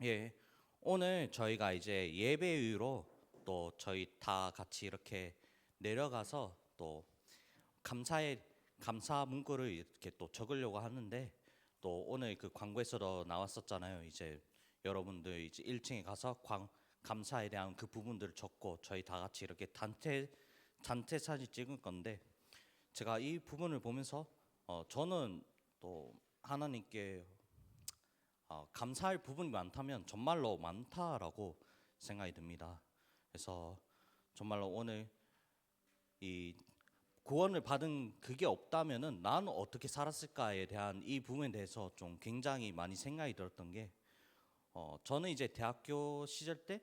예, 오늘 저희가 이제 예배 이후로 또 저희 다 같이 이렇게 내려가서 또 감사의 감사 문구를 이렇게 또 적으려고 하는데, 또 오늘 그 광고에서도 나왔었잖아요. 이제 여러분들 이제 1층에 가서 감사에 대한 그 부분들을 적고 저희 다 같이 이렇게 단체 사진 찍을 건데, 제가 이 부분을 보면서 저는 또 하나님께 감사할 부분이 많다면 정말로 많다라고 생각이 듭니다. 그래서 정말로 오늘 이 구원을 받은 그게 없다면은 나는 어떻게 살았을까에 대한 이 부분에 대해서 좀 굉장히 많이 생각이 들었던 게, 저는 이제 대학교 시절 때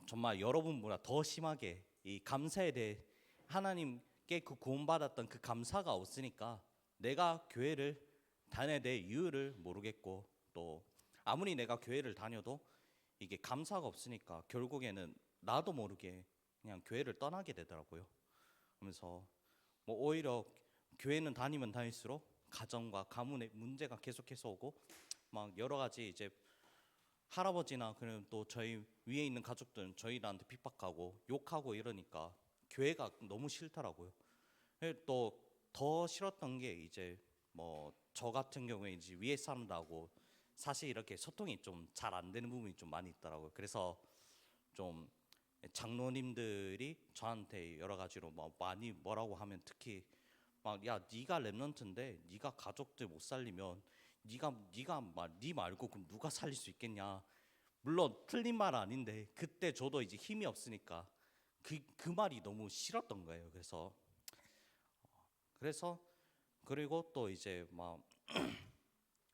정말 여러분보다 더 심하게 이 감사에 대해, 하나님께 그 구원받았던 그 감사가 없으니까 내가 교회를 다녀야 될 이유를 모르겠고, 또 아무리 내가 교회를 다녀도 이게 감사가 없으니까 결국에는 나도 모르게 그냥 교회를 떠나게 되더라고요. 그러면서 뭐 오히려 교회는 다니면 다닐수록 가정과 가문의 문제가 계속해서 오고, 막 여러 가지 이제 할아버지나 그런 또 저희 위에 있는 가족들은 저희들한테 핍박하고 욕하고 이러니까 교회가 너무 싫더라고요. 또 더 싫었던 게 이제 뭐 저 같은 경우에 이제 위에 사람들하고 사실 이렇게 소통이 좀 잘 안 되는 부분이 좀 많이 있더라고요. 그래서 좀 장로님들이 저한테 여러 가지로 뭐 많이 뭐라고 하면, 특히 막 야 네가 랩런트인데 네가 가족들 못 살리면 네가 네 말고 그럼 누가 살릴 수 있겠냐. 물론 틀린 말 아닌데 그때 저도 이제 힘이 없으니까 그 말이 너무 싫었던 거예요. 그래서 그리고 또 이제 막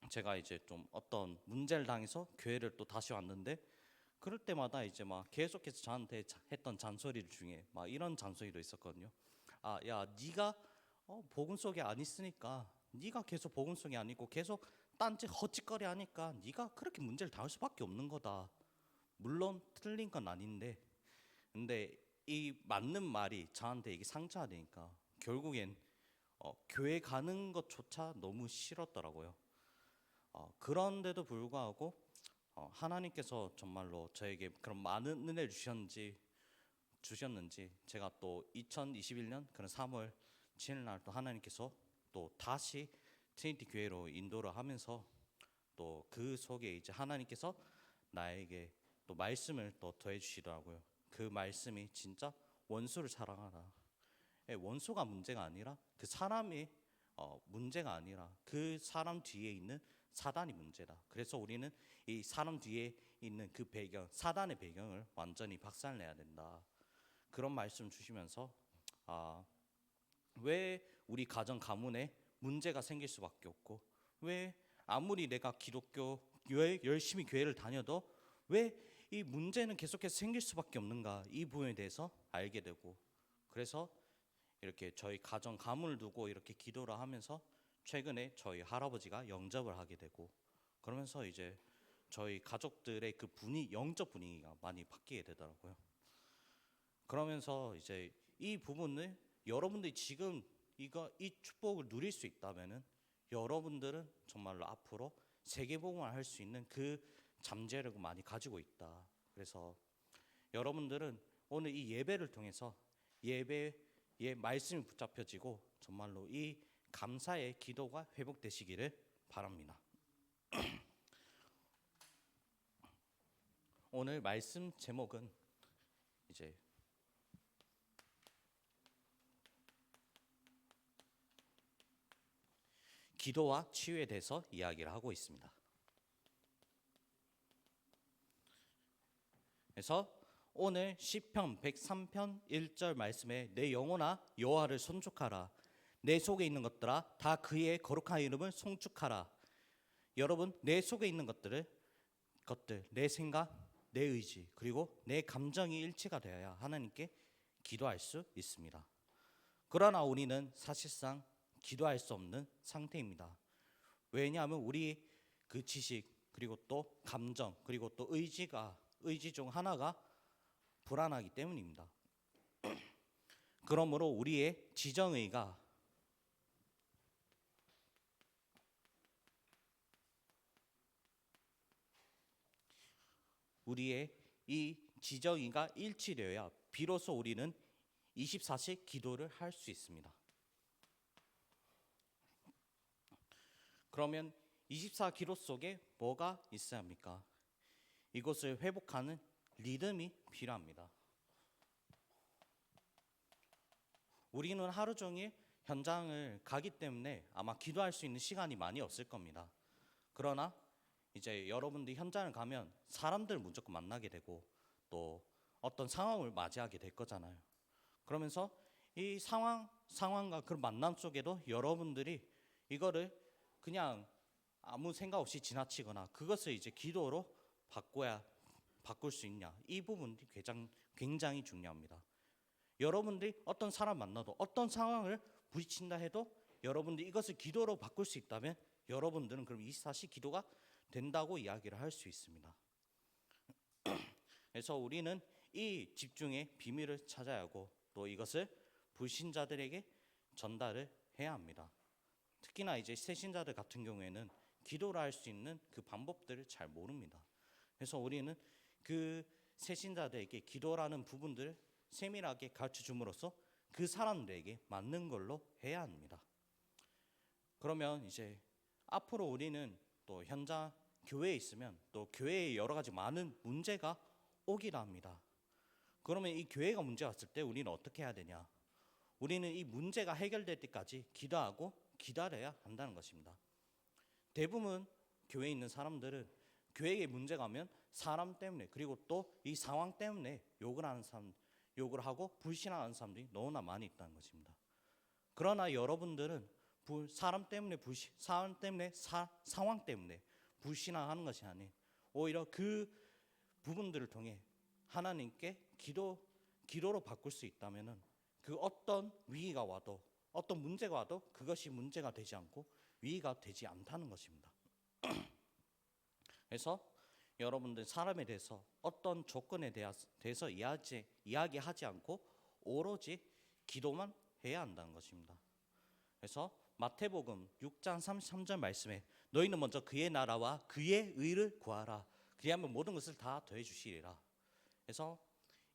제가 이제 좀 어떤 문제를 당해서 교회를 또 다시 왔는데, 그럴 때마다 이제 막 계속해서 저한테 했던 잔소리 중에 막 이런 잔소리도 있었거든요. 아, 야, 네가 복음 속에 안 있으니까, 네가 계속 복음 속에 안 있고 계속 딴짓 헛짓거리 하니까 네가 그렇게 문제를 당할 수밖에 없는 거다. 물론 틀린 건 아닌데, 근데 이 맞는 말이 저한테 이게 상처가 되니까 결국엔 교회 가는 것조차 너무 싫었더라고요. 그런데도 불구하고 하나님께서 정말로 저에게 그런 많은 은혜를 주셨는지 제가 또 2021년 그런 3월 7일 날 또 하나님께서 또 다시 트리니티 교회로 인도를 하면서, 또 그 속에 이제 하나님께서 나에게 또 말씀을 또 더해 주시더라고요. 그 말씀이 진짜 원수를 사랑하라. 원수가 문제가 아니라 그 사람이 문제가 아니라 그 사람 뒤에 있는 사단이 문제다. 그래서 우리는 이 사람 뒤에 있는 그 배경, 사단의 배경을 완전히 박살내야 된다. 그런 말씀 주시면서 아, 왜 우리 가정 가문에 문제가 생길 수밖에 없고, 왜 아무리 내가 기독교 교회 열심히 교회를 다녀도 왜 이 문제는 계속해서 생길 수밖에 없는가, 이 부분에 대해서 알게 되고, 그래서 이렇게 저희 가정 가문을 두고 이렇게 기도를 하면서 최근에 저희 할아버지가 영접을 하게 되고, 그러면서 이제 저희 가족들의 그 영적 분위기가 많이 바뀌게 되더라고요. 그러면서 이제 이 부분을 여러분들이 지금 이 축복을 누릴 수 있다면은 여러분들은 정말로 앞으로 세계복음을 할 수 있는 그 잠재력을 많이 가지고 있다. 그래서 여러분들은 오늘 이 예배를 통해서 예배의 말씀이 붙잡혀지고 정말로 이 감사의 기도가 회복되시기를 바랍니다. 오늘 말씀 제목은 이제 기도와 치유에 대해서 이야기를 하고 있습니다. 그래서 오늘 시편 103편 1절 말씀에 내 영혼아 여호와를 송축하라. 내 속에 있는 것들아 다 그의 거룩한 이름을 송축하라. 여러분, 내 속에 있는 것들, 내 생각, 내 의지, 그리고 내 감정이 일치가 되어야 하나님께 기도할 수 있습니다. 그러나 우리는 사실상 기도할 수 없는 상태입니다. 왜냐하면 우리 그 지식, 그리고 또 감정, 그리고 또 의지 중 하나가 불안하기 때문입니다. 그러므로 우리의 지정의가 우리의 이 지정의가 일치되어야 비로소 우리는 24시 기도를 할 수 있습니다. 그러면 24 기도 속에 뭐가 있어야 합니까? 이것을 회복하는 리듬이 필요합니다. 우리는 하루 종일 현장을 가기 때문에 아마 기도할 수 있는 시간이 많이 없을 겁니다. 그러나 이제 여러분들이 현장을 가면 사람들 무조건 만나게 되고 또 어떤 상황을 맞이하게 될 거잖아요. 그러면서 이 상황과 그 만남 속에도 여러분들이 이거를 그냥 아무 생각 없이 지나치거나 그것을 이제 기도로 바꿀 수 있냐, 이 부분이 굉장히 중요합니다. 여러분들이 어떤 사람 만나도 어떤 상황을 부딪힌다 해도 여러분들이 이것을 기도로 바꿀 수 있다면 여러분들은 그럼 24시 기도가 된다고 이야기를 할 수 있습니다. 그래서 우리는 이 집중의 비밀을 찾아야 하고 또 이것을 불신자들에게 전달을 해야 합니다. 특히나 이제 새신자들 같은 경우에는 기도를 할 수 있는 그 방법들을 잘 모릅니다. 그래서 우리는 그 새신자들에게 기도라는 부분들을 세밀하게 가르쳐 줌으로써 그 사람들에게 맞는 걸로 해야 합니다. 그러면 이제 앞으로 우리는 또 현장 교회에 있으면 또 교회에 여러 가지 많은 문제가 오기도 합니다. 그러면 이 교회가 문제 왔을 때 우리는 어떻게 해야 되냐? 우리는 이 문제가 해결될 때까지 기도하고 기다려야 한다는 것입니다. 대부분 교회에 있는 사람들은 교회에 문제가 오면 사람 때문에 그리고 또 이 상황 때문에 욕을 하고 불신하는 사람들이 너무나 많이 있다는 것입니다. 그러나 여러분들은 상황 때문에 불신하는 것이 아닌 오히려 그 부분들을 통해 하나님께 기도로 바꿀 수 있다면은 그 어떤 위기가 와도 어떤 문제가 와도 그것이 문제가 되지 않고 위기가 되지 않다는 것입니다. 그래서 여러분들 사람에 대해서 어떤 조건에 대해서 이야기하지 않고 오로지 기도만 해야 한다는 것입니다. 그래서 마태복음 6장 33절 말씀에 너희는 먼저 그의 나라와 그의 의를 구하라. 그리하면 모든 것을 다 더해 주시리라. 그래서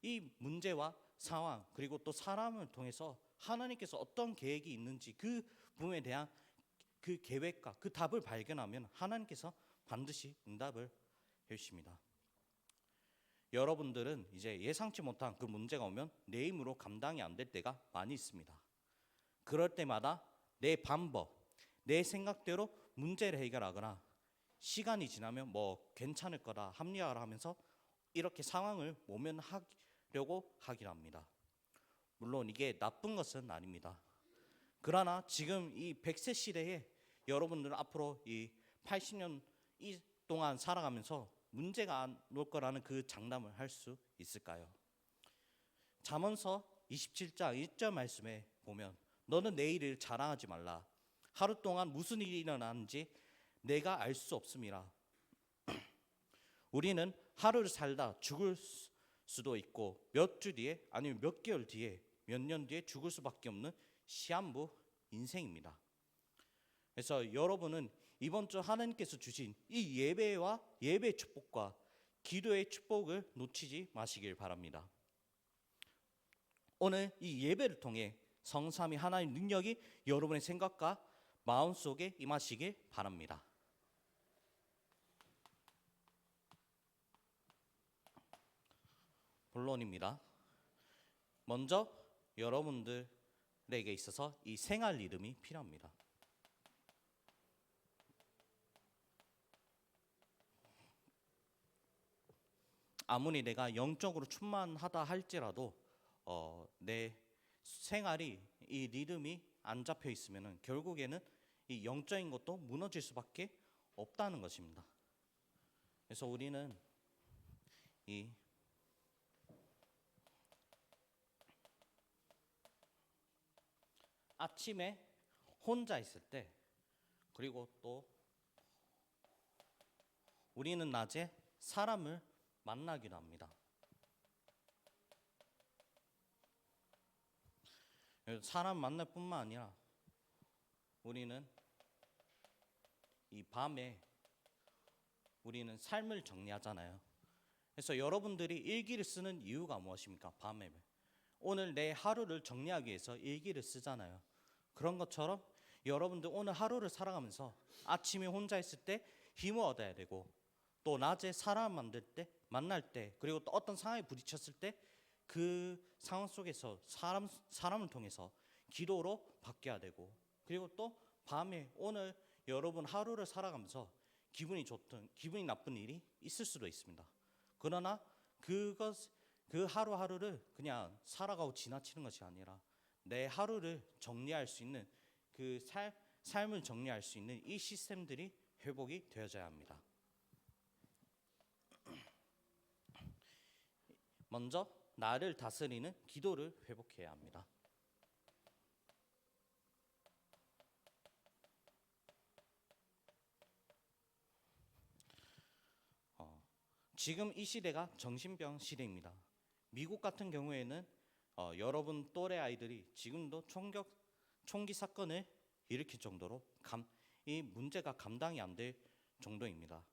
이 문제와 상황 그리고 또 사람을 통해서 하나님께서 어떤 계획이 있는지 그 부분에 대한 그 계획과 그 답을 발견하면 하나님께서 반드시 응답을 해주십니다. 여러분들은 이제 예상치 못한 그 문제가 오면 내 힘으로 감당이 안 될 때가 많이 있습니다. 그럴 때마다 내 방법, 내 생각대로 문제를 해결하거나 시간이 지나면 뭐 괜찮을 거다 합리화를 하면서 이렇게 상황을 모면하려고 하긴 합니다. 물론 이게 나쁜 것은 아닙니다. 그러나 지금 이 100세 시대에 여러분들은 앞으로 이 80년 동안 살아가면서 문제가 안 올 거라는 그 장담을 할 수 있을까요? 잠언서 27장 1절 말씀에 보면 너는 내 일을 자랑하지 말라. 하루 동안 무슨 일이 일어나는지 내가 알 수 없음이라. 우리는 하루를 살다 죽을 수도 있고 몇 주 뒤에 아니면 몇 개월 뒤에 몇 년 뒤에 죽을 수밖에 없는 시한부 인생입니다. 그래서 여러분은 이번 주 하나님께서 주신 이 예배와 예배의 축복과 기도의 축복을 놓치지 마시길 바랍니다. 오늘 이 예배를 통해 성삼위 하나님 능력이 여러분의 생각과 마음속에 임하시길 바랍니다. 본론입니다. 먼저 여러분들에게 있어서 이 생활 리듬이 필요합니다. 아무리 내가 영적으로 충만하다 할지라도 내 생활이 이 리듬이 안 잡혀 있으면 결국에는 이 영적인 것도 무너질 수밖에 없다는 것입니다. 그래서 우리는 이 아침에 혼자 있을 때 그리고 또 우리는 낮에 사람을 만나기도 합니다. 사람 만날 뿐만 아니라 우리는 이 밤에 우리는 삶을 정리하잖아요. 그래서 여러분들이 일기를 쓰는 이유가 무엇입니까? 밤에 오늘 내 하루를 정리하기 위해서 일기를 쓰잖아요. 그런 것처럼 여러분들 오늘 하루를 살아가면서 아침에 혼자 있을 때 힘을 얻어야 되고, 또 낮에 사람 만날 때, 그리고 또 어떤 상황에 부딪혔을 때 그 상황 속에서 사람을 통해서 기도로 바뀌어야 되고, 그리고 또 밤에 오늘 여러분 하루를 살아가면서 기분이 좋든 기분이 나쁜 일이 있을 수도 있습니다. 그러나 그 하루하루를 그냥 살아가고 지나치는 것이 아니라 내 하루를 정리할 수 있는 그 삶을 정리할 수 있는 이 시스템들이 회복이 되어져야 합니다. 먼저 나를 다스리는 기도를 회복해야 합니다. 지금 이 시대가 정신병 시대입니다. 미국 같은 경우에는 여러분 또래 아이들이 지금도 총기 사건을 일으킬 정도로 이 문제가 감당이 안 될 정도입니다.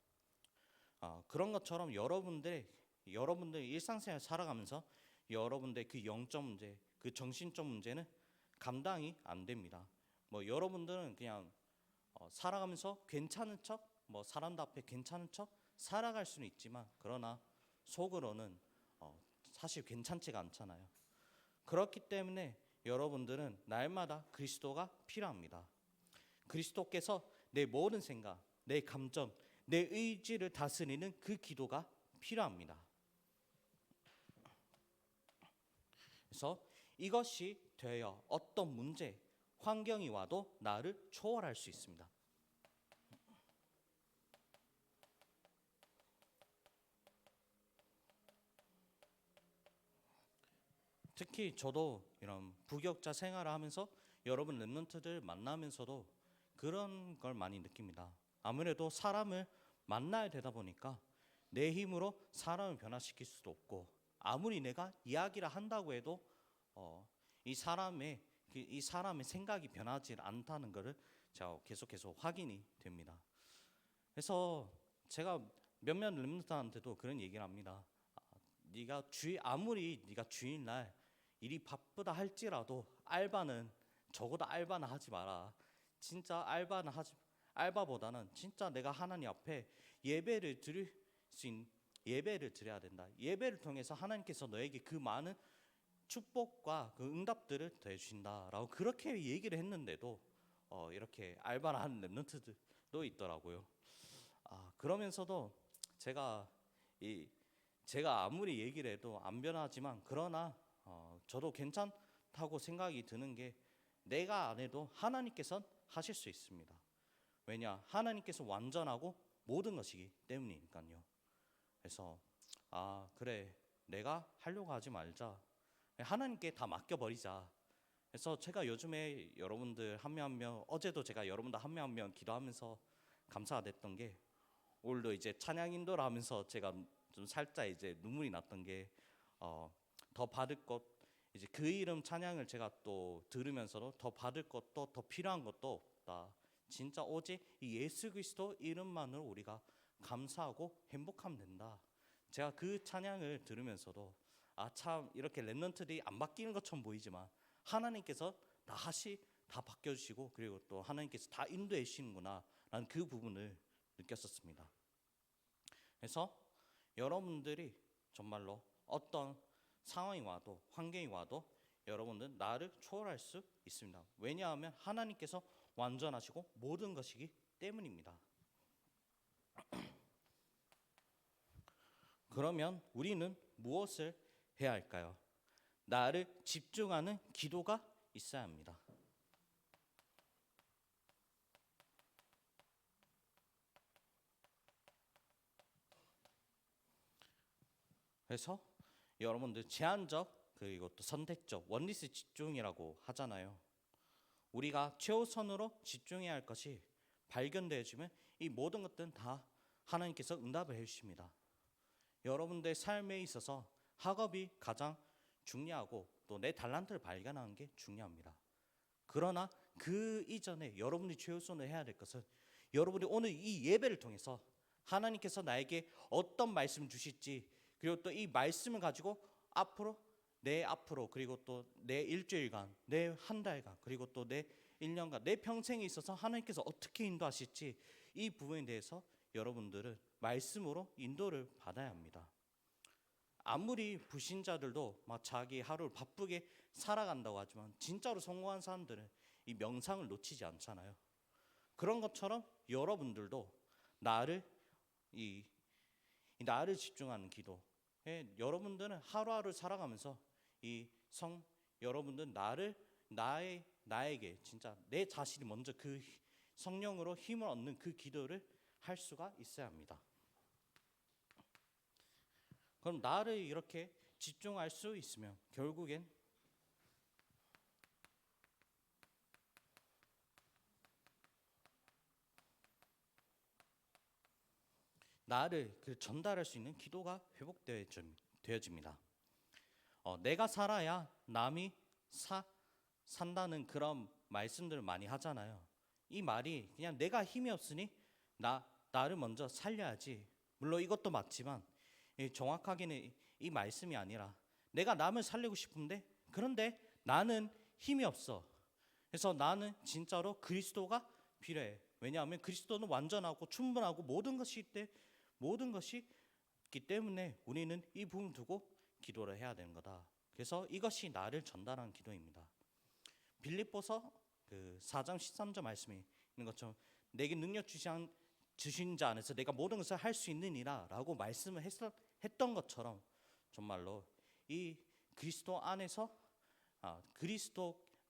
그런 것처럼 여러분들 일상생활 살아가면서 여러분들 그 영적 문제, 그 정신적 문제는 감당이 안 됩니다. 뭐 여러분들은 그냥 살아가면서 괜찮은 척, 뭐 사람들 앞에 괜찮은 척 살아갈 수는 있지만, 그러나 속으로는 사실 괜찮지가 않잖아요. 그렇기 때문에 여러분들은 날마다 그리스도가 필요합니다. 그리스도께서 내 모든 생각, 내 감정, 내 의지를 다스리는 그 기도가 필요합니다. 그래서 이것이 되어 어떤 문제, 환경이 와도 나를 초월할 수 있습니다. 특히 저도 이런 부교육자 생활을 하면서 여러분 랩런트들 만나면서도 그런 걸 많이 느낍니다. 아무래도 사람을 만나야 되다 보니까 내 힘으로 사람을 변화시킬 수도 없고, 아무리 내가 이야기를 한다고 해도 이 사람의 생각이 변하지 않다는 것을 제가 계속해서 확인이 됩니다. 그래서 제가 몇몇 랩런트한테도 그런 얘기를 합니다. 아무리 네가 주일날 일이 바쁘다 할지라도 적어도 알바는 하지 마라. 진짜 알바보다는 진짜 내가 하나님 앞에 예배를 드려야 된다. 예배를 통해서 하나님께서 너에게 그 많은 축복과 그 응답들을 더해 주신다라고 그렇게 얘기를 했는데도 이렇게 알바를 하는 랩런트들도 있더라고요. 그러면서도 제가 아무리 얘기를 해도 안 변하지만, 그러나 저도 괜찮다고 생각이 드는 게, 내가 안 해도 하나님께서는 하실 수 있습니다. 왜냐? 하나님께서 완전하고 모든 것이기 때문이니까요. 그래서 그래, 내가 하려고 하지 말자. 하나님께 다 맡겨버리자. 그래서 제가 요즘에 여러분들 한 명 한 명, 어제도 제가 여러분들 한 명 한 명 기도하면서 감사가 됐던 게, 오늘도 이제 찬양 인도를 하면서 제가 좀 살짝 이제 눈물이 났던 게, 더 받을 것, 이제 그 이름 찬양을 제가 또 들으면서도 더 받을 것도 더 필요한 것도 없다. 진짜 오직 이 예수 그리스도 이름만으로 우리가 감사하고 행복하면 된다. 제가 그 찬양을 들으면서도 참 이렇게 랩런트들이 안 바뀌는 것처럼 보이지만 하나님께서 다 바뀌어주시고, 그리고 또 하나님께서 다 인도해 주시는구나 라는 그 부분을 느꼈었습니다. 그래서 여러분들이 정말로 어떤 상황이 와도 환경이 와도 여러분들은 나를 초월할 수 있습니다. 왜냐하면 하나님께서 완전하시고 모든 것이기 때문입니다. 그러면 우리는 무엇을 해야 할까요? 나를 집중하는 기도가 있어야 합니다. 그래서 여러분들 제한적 그리고 또 선택적 원리스 집중이라고 하잖아요. 우리가 최우선으로 집중해야 할 것이 발견되어지면 이 모든 것들은 다 하나님께서 응답을 해주십니다. 여러분들 삶에 있어서 학업이 가장 중요하고 또 내 달란트를 발견하는 게 중요합니다. 그러나 그 이전에 여러분이 최우선을 해야 될 것은, 여러분이 오늘 이 예배를 통해서 하나님께서 나에게 어떤 말씀 주실지 그리고 또 이 말씀을 가지고 앞으로 그리고 또 내 일주일간, 내 한 달간, 그리고 또 내 1년간, 내 평생에 있어서 하나님께서 어떻게 인도하실지 이 부분에 대해서 여러분들은 말씀으로 인도를 받아야 합니다. 아무리 불신자들도 막 자기 하루를 바쁘게 살아간다고 하지만 진짜로 성공한 사람들은 이 명상을 놓치지 않잖아요. 그런 것처럼 여러분들도 나를 이 나를 집중하는 기도. 여러분들은 하루하루 살아가면서 여러분들은 나에게 진짜 내 자신이 먼저 그 성령으로 힘을 얻는 그 기도를 할 수가 있어야 합니다. 그럼 나를 이렇게 집중할 수 있으면 결국엔 나를 전달할 수 있는 기도가 회복되어집니다. 내가 살아야 남이 산다는 그런 말씀들을 많이 하잖아요. 이 말이 그냥 내가 힘이 없으니 나를 먼저 살려야지. 물론 이것도 맞지만 정확하게는 이 말씀이 아니라 내가 남을 살리고 싶은데 그런데 나는 힘이 없어. 그래서 나는 진짜로 그리스도가 필요해. 왜냐하면 그리스도는 완전하고 충분하고 모든 것이 있기 때문에 우리는 이 부분 두고 기도를 해야 되는 거다. 그래서 이것이 나를 전달하는 기도입니다. 빌립보서 4장 13절 말씀이 있는 것처럼 내게 능력 주신 자 안에서 내가 모든 것을 할 수 있느니라 라고 말씀을 했던 것처럼 정말로 이 그리스도 안에서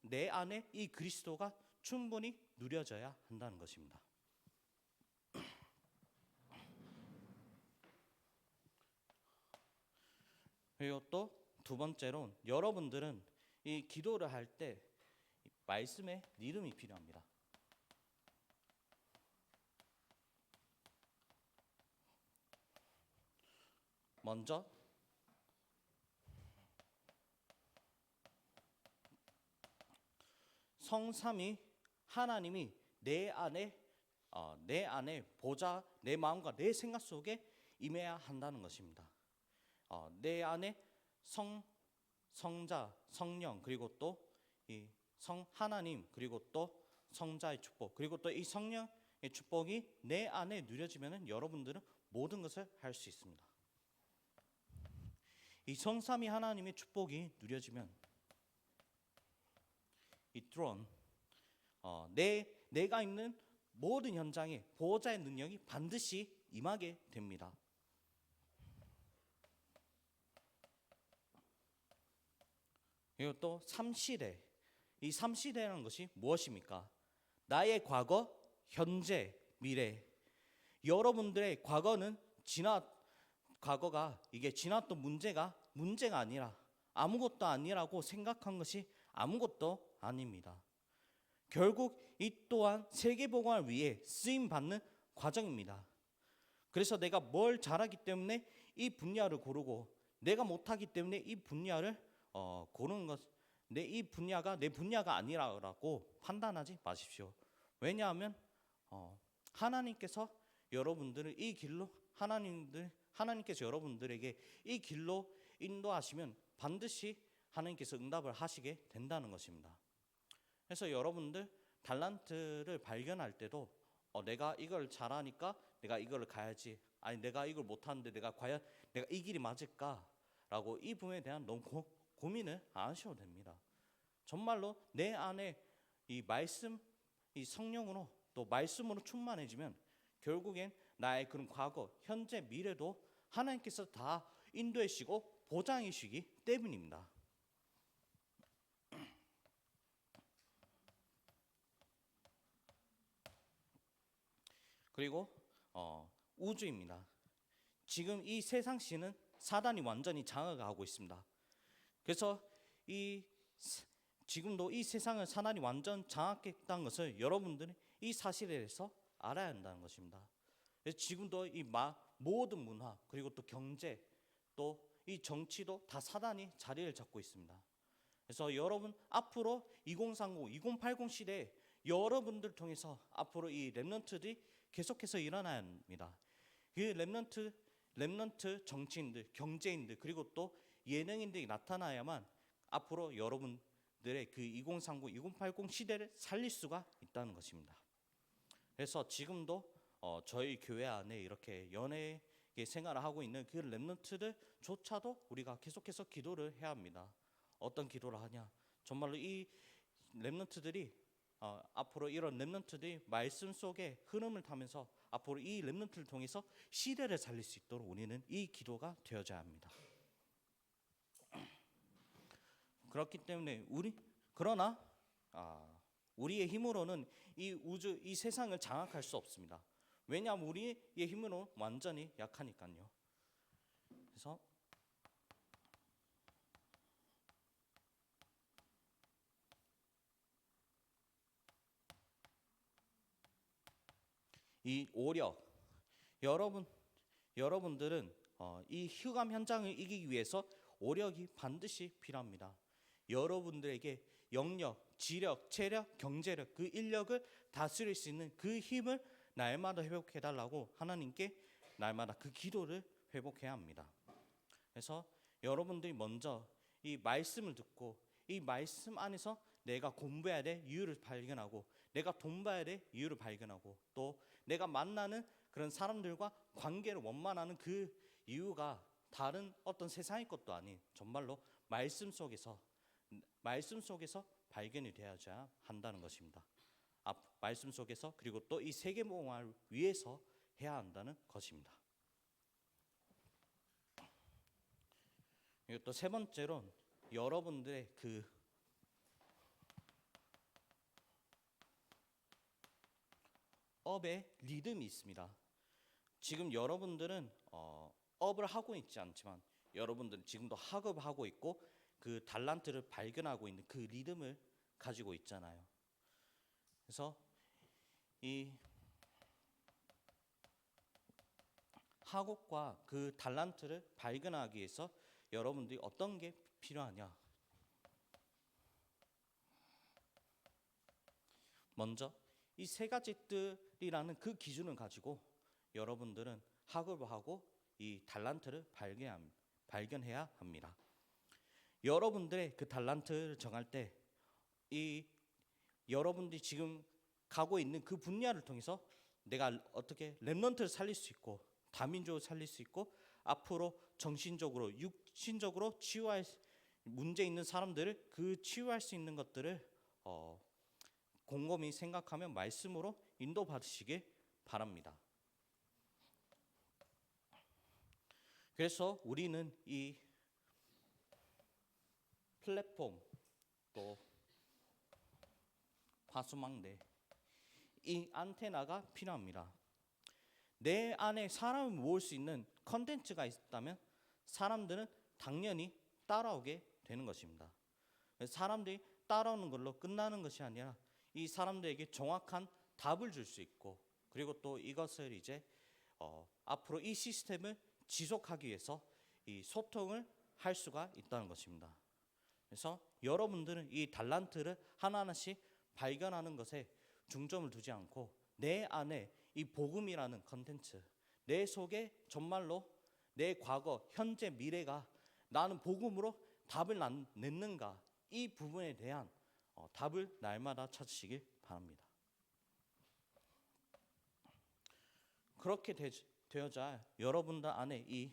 내 안에 이 그리스도가 충분히 누려져야 한다는 것입니다. 그리고 또 두 번째로 여러분들은 이 기도를 할 때 말씀의 리듬이 필요합니다. 먼저 성삼위 하나님이 내 안에 보좌, 내 마음과 내 생각 속에 임해야 한다는 것입니다. 내 안에 성자, 성령, 그리고 또 이 하나님, 그리고 또 성자의 축복, 그리고 또 이 성령의 축복이 내 안에 누려지면은 여러분들은 모든 것을 할 수 있습니다. 이 성삼위 하나님의 축복이 누려지면 이 트론, 내가 있는 모든 현장에 보호자의 능력이 반드시 임하게 됩니다. 그리고 또 삼시대, 이 삼시대라는 것이 무엇입니까? 나의 과거, 현재, 미래. 여러분들의 과거가 이게 지났던 문제가 아니라 아무것도 아니라고 생각한 것이 아무것도 아닙니다. 결국 이 또한 세계복음을 위해 쓰임 받는 과정입니다. 그래서 내가 뭘 잘하기 때문에 이 분야를 고르고 내가 못하기 때문에 이 분야를 고르는 것, 이 분야가 내 분야가 아니라고 판단하지 마십시오. 왜냐하면 하나님께서 여러분들을 이 길로 하나님께서 여러분들에게 이 길로 인도하시면 반드시 하나님께서 응답을 하시게 된다는 것입니다. 그래서 여러분들 달란트를 발견할 때도 내가 이걸 잘하니까 내가 이걸 가야지. 아니 내가 이걸 못하는데 과연 내가 이 길이 맞을까라고 이 부분에 대한 너무 고민을 안 하셔도 됩니다. 정말로 내 안에 이 말씀, 이 성령으로 또 말씀으로 충만해지면 결국엔 나의 그런 과거, 현재, 미래도 하나님께서 다 인도해 주시고 보장해 주시기 때문입니다. 그리고 우주입니다. 지금 이 세상신은 사단이 완전히 장악하고 있습니다. 그래서 지금도 이 세상을 사단이 완전 장악했다는 것을 여러분들이 이 사실에 대해서 알아야 한다는 것입니다. 그래서 지금도 이 모든 문화, 그리고 또 경제, 또 이 정치도 다 사단이 자리를 잡고 있습니다. 그래서 여러분 앞으로 2030, 2080 시대에 여러분들 통해서 앞으로 이 렘넌트들이 계속해서 일어나야 합니다. 그 렘넌트 렘넌트 정치인들, 경제인들, 그리고 또 예능인들이 나타나야만 앞으로 여러분들의 그 2030, 2080 시대를 살릴 수가 있다는 것입니다. 그래서 지금도 저희 교회 안에 이렇게 연예계 생활을 하고 있는 그 렘넌트들조차도 우리가 계속해서 기도를 해야 합니다. 어떤 기도를 하냐? 정말로 이 렘넌트들이 앞으로 이런 렘넌트들이 말씀 속에 흐름을 타면서 앞으로 이 렘넌트를 통해서 시대를 살릴 수 있도록 우리는 이 기도가 되어져야 합니다. 그렇기 때문에 그러나 우리의 힘으로는 이 우주, 이 세상을 장악할 수 없습니다. 왜냐하면 우리의 힘으로 완전히 약하니까요. 그래서 이 오력, 여러분들은 이 흑암 현장을 이기기 위해서 오력이 반드시 필요합니다. 여러분들에게 영력, 지력, 체력, 경제력, 그 인력을 다스릴 수 있는 그 힘을 날마다 회복해달라고 하나님께 날마다 그 기도를 회복해야 합니다. 그래서 여러분들이 먼저 이 말씀을 듣고 이 말씀 안에서 내가 공부해야 될 이유를 발견하고, 내가 돈 벌어야 될 이유를 발견하고, 또 내가 만나는 그런 사람들과 관계를 원만하는 그 이유가 다른 어떤 세상의 것도 아닌 정말로 말씀 속에서 발견이 되어야 한다는 것입니다. 말씀 속에서, 그리고 또 이 세계복음화를 위해서 해야 한다는 것입니다. 그리고 또 세 번째로 여러분들의 그 업의 리듬이 있습니다. 지금 여러분들은 업을 하고 있지 않지만 여러분들은 지금도 학업을 하고 있고 그 달란트를 발견하고 있는 그 리듬을 가지고 있잖아요. 그래서 이 학업과 그 달란트를 발견하기 위해서 여러분들이 어떤 게 필요하냐? 먼저 이 세 가지들이라는 그 기준을 가지고 여러분들은 학업을 하고 이 달란트를 발견해야 합니다. 여러분들의 그 달란트를 정할 때 이 여러분들이 지금 가고 있는 그 분야를 통해서 내가 어떻게 렘넌트를 살릴 수 있고 다민족을 살릴 수 있고 앞으로 정신적으로 육신적으로 치유할 문제 있는 사람들을 그 치유할 수 있는 것들을 곰곰이 생각하며 말씀으로 인도받으시길 바랍니다. 그래서 우리는 이 플랫폼, 또 파수망대, 이 안테나가 필요합니다. 내 안에 사람을 모을 수 있는 컨텐츠가 있다면 사람들은 당연히 따라오게 되는 것입니다. 사람들이 따라오는 걸로 끝나는 것이 아니라 이 사람들에게 정확한 답을 줄 수 있고, 그리고 또 이것을 이제 앞으로 이 시스템을 지속하기 위해서 이 소통을 할 수가 있다는 것입니다. 그래서 여러분들은 이 달란트를 하나하나씩 발견하는 것에 중점을 두지 않고 내 안에 이 복음이라는 컨텐츠, 내 속에 정말로 내 과거, 현재, 미래가 나는 복음으로 답을 냈는가, 이 부분에 대한 답을 날마다 찾으시길 바랍니다. 그렇게 되어야 여러분들 안에 이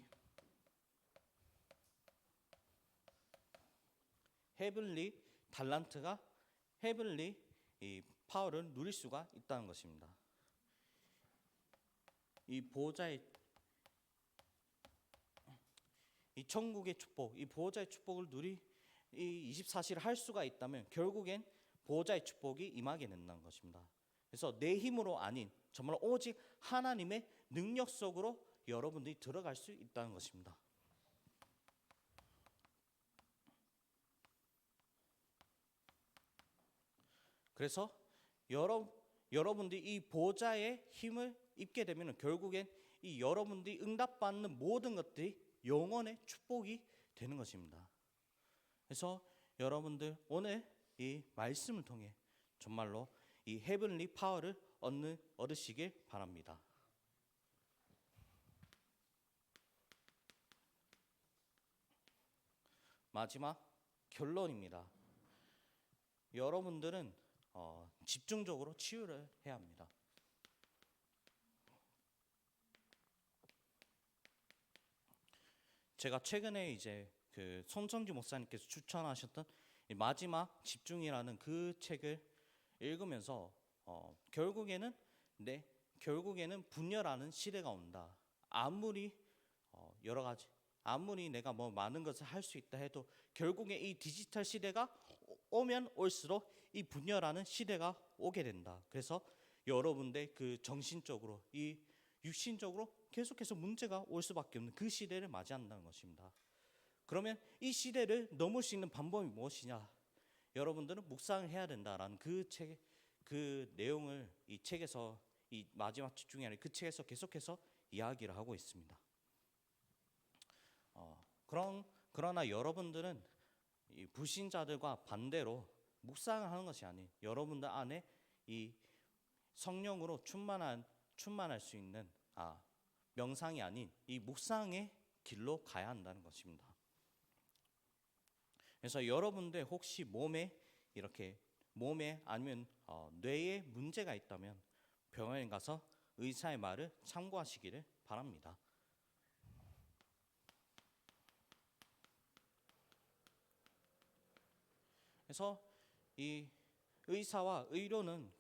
헤블리 달란트가, 헤블리 이 파워를 누릴 수가 있다는 것입니다. 이 보호자의 이 천국의 축복, 이 보호자의 축복을 이 24시를 할 수가 있다면 결국엔 보호자의 축복이 임하게 된다는 것입니다. 그래서 내 힘으로 아닌 정말 오직 하나님의 능력 속으로 여러분들이 들어갈 수 있다는 것입니다. 그래서 여러분들이 이 보호자의 힘을 입게 되면 결국엔 이 여러분들이 응답받는 모든 것들이 영원의 축복이 되는 것입니다. 그래서 여러분들 오늘 이 말씀을 통해 정말로 이 헤븐리 파워를 얻으시길 바랍니다. 마지막 결론입니다. 여러분들은 집중적으로 치유를 해야 합니다. 제가 최근에 이제 그 손정지 목사님께서 추천하셨던 이 마지막 집중이라는 그 책을 읽으면서 결국에는 분열하는 시대가 온다. 아무리 여러 가지 아무리 내가 뭐 많은 것을 할 수 있다 해도 결국에 이 디지털 시대가 오면 올수록 이 분열하는 시대가 오게 된다. 그래서 여러분들 그 정신적으로 이 육신적으로 계속해서 문제가 올 수밖에 없는 그 시대를 맞이한다는 것입니다. 그러면 이 시대를 넘을 수 있는 방법이 무엇이냐? 여러분들은 묵상을 해야 된다라는 그 내용을 이 책에서 이 마지막 집중이 아닌 그 책에서 계속해서 이야기를 하고 있습니다. 그러나 여러분들은 이 불신자들과 반대로 묵상을 하는 것이 아닌 여러분들 안에 이 성령으로 충만할 수 있는 명상이 아닌 이 묵상의 길로 가야 한다는 것입니다. 그래서 여러분들 혹시 몸에 아니면 뇌에 문제가 있다면 병원에 가서 의사의 말을 참고하시기를 바랍니다. 그래서 이 의사와 의료는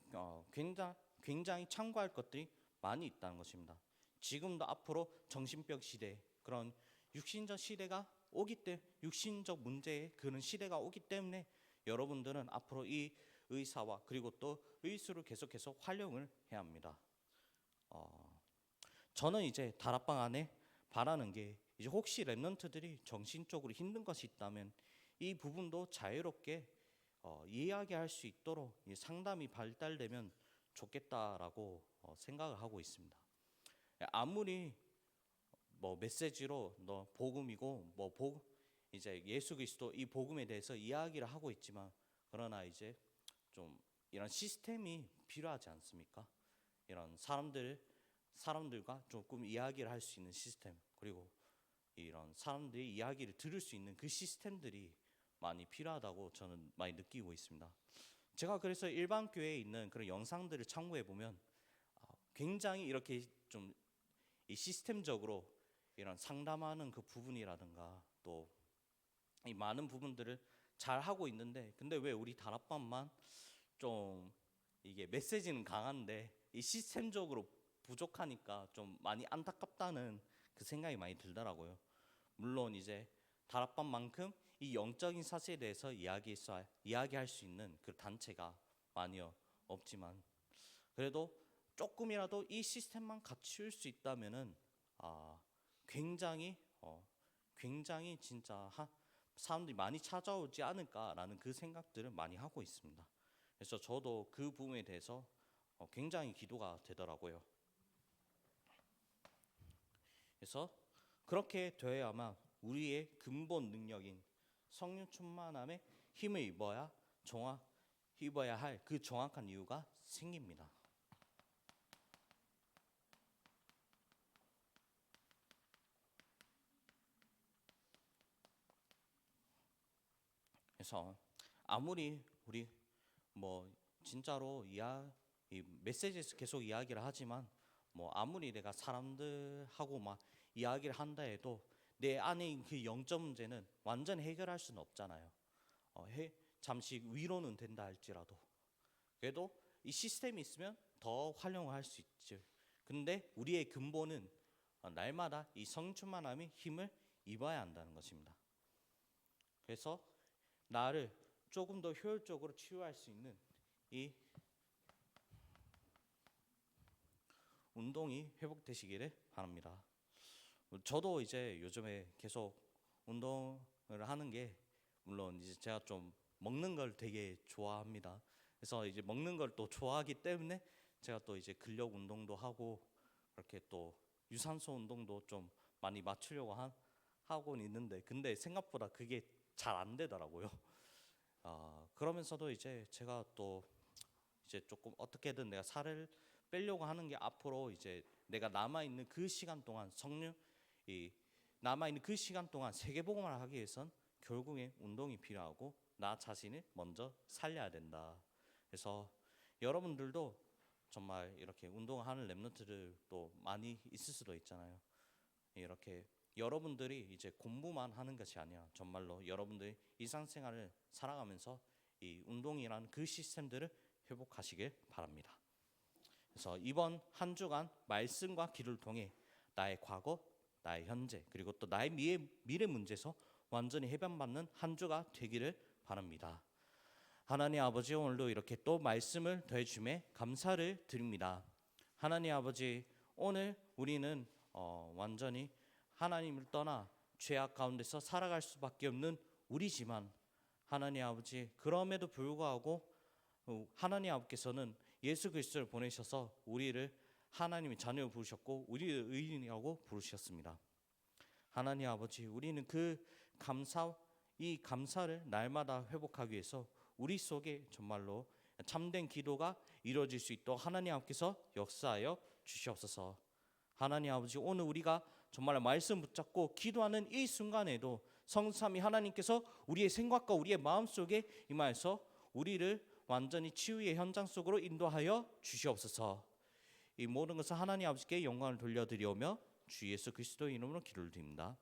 굉장히 참고할 것들이 많이 있다는 것입니다. 지금도 앞으로 정신병 시대, 그런 육신적 시대가 육신적 문제의 그런 시대가 오기 때문에 여러분들은 앞으로 이 의사와 그리고 또 의술을 계속해서 활용을 해야 합니다. 저는 이제 다락방 안에 바라는 게 이제 혹시 랩런트들이 정신적으로 힘든 것이 있다면 이 부분도 자유롭게 이야기할 수 있도록 상담이 발달되면 좋겠다라고 생각을 하고 있습니다. 아무리 뭐 메시지로 너 복음이고 이제 예수 그리스도 이 복음에 대해서 이야기를 하고 있지만 그러나 이제 좀 이런 시스템이 필요하지 않습니까? 이런 사람들과 조금 이야기를 할 수 있는 시스템, 그리고 이런 사람들의 이야기를 들을 수 있는 그 시스템들이 많이 필요하다고 저는 많이 느끼고 있습니다. 제가 그래서 일반 교회에 있는 그런 영상들을 참고해 보면 굉장히 이렇게 좀 이 시스템적으로 이런 상담하는 그 부분이라든가 또 이 많은 부분들을 잘 하고 있는데, 근데 왜 우리 다락방만 좀 이게 메시지는 강한데 이 시스템적으로 부족하니까 좀 많이 안타깝다는 그 생각이 많이 들더라고요. 물론 이제 다락방만큼 이 영적인 사실에 대해서 이야기할 수 있는 그 단체가 많이 없지만 그래도 조금이라도 이 시스템만 갖출 수 있다면은 굉장히 진짜 사람들이 많이 찾아오지 않을까라는 그 생각들을 많이 하고 있습니다. 그래서 저도 그 부분에 대해서 굉장히 기도가 되더라고요. 그래서 그렇게 되어야만 우리의 근본 능력인 성령 충만함에 힘을 입어야 할 그 정확한 이유가 생깁니다. 그래서 아무리 우리 뭐 진짜로 이 메시지에서 계속 이야기를 하지만 뭐 아무리 내가 사람들하고 막 이야기를 한다 해도 내 안에 있는 그 영적 문제는 완전 해결할 수는 없잖아요. 잠시 위로는 된다 할지라도 그래도 이 시스템이 있으면 더 활용할 수 있죠. 근데 우리의 근본은 날마다 이 성충만함의 힘을 입어야 한다는 것입니다. 그래서 나를 조금 더 효율적으로 치유할 수 있는 이 운동이 회복되시기를 바랍니다. 저도 이제 요즘에 계속 운동을 하는 게 물론 이제 제가 좀 먹는 걸 되게 좋아합니다. 그래서 이제 먹는 걸 또 좋아하기 때문에 제가 또 이제 근력 운동도 하고 그렇게 또 유산소 운동도 좀 많이 맞추려고 하고는 있는데 근데 생각보다 그게 잘 안 되더라고요. 그러면서도 이제 제가 또 이제 조금 어떻게든 내가 살을 빼려고 하는 게 앞으로 이제 내가 남아 있는 그 시간 동안 세계복음을 하기 위해선 결국에 운동이 필요하고 나 자신을 먼저 살려야 된다. 그래서 여러분들도 정말 이렇게 운동하는 랩런트들도 많이 있을 수도 있잖아요. 이렇게 여러분들이 이제 공부만 하는 것이 아니라 정말로 여러분들이 일상생활을 살아가면서 이 운동이라는 그 시스템들을 회복하시길 바랍니다. 그래서 이번 한 주간 말씀과 기도를 통해 나의 과거, 나의 현재, 그리고 또 나의 미래 문제에서 완전히 해방받는 한 주가 되기를 바랍니다. 하나님 아버지, 오늘도 이렇게 또 말씀을 더해주매 감사를 드립니다. 하나님 아버지, 오늘 우리는 완전히 하나님을 떠나 죄악 가운데서 살아갈 수밖에 없는 우리지만 하나님 아버지, 그럼에도 불구하고 하나님 아버지께서는 예수 그리스도를 보내셔서 우리를 하나님의 자녀로 부르셨고 우리를 의인이라고 부르셨습니다. 하나님 아버지, 우리는 이 감사를 날마다 회복하기 위해서 우리 속에 정말로 참된 기도가 이루어질 수 있도록 하나님 아버지께서 역사하여 주시옵소서. 하나님 아버지, 오늘 우리가 정말 말씀 붙잡고 기도하는 이 순간에도 성삼위 하나님께서 우리의 생각과 우리의 마음속에 임하여서 우리를 완전히 치유의 현장 속으로 인도하여 주시옵소서. 이 모든 것을 하나님 아버지께 영광을 돌려드리오며 주 예수 그리스도의 이름으로 기도를 드립니다.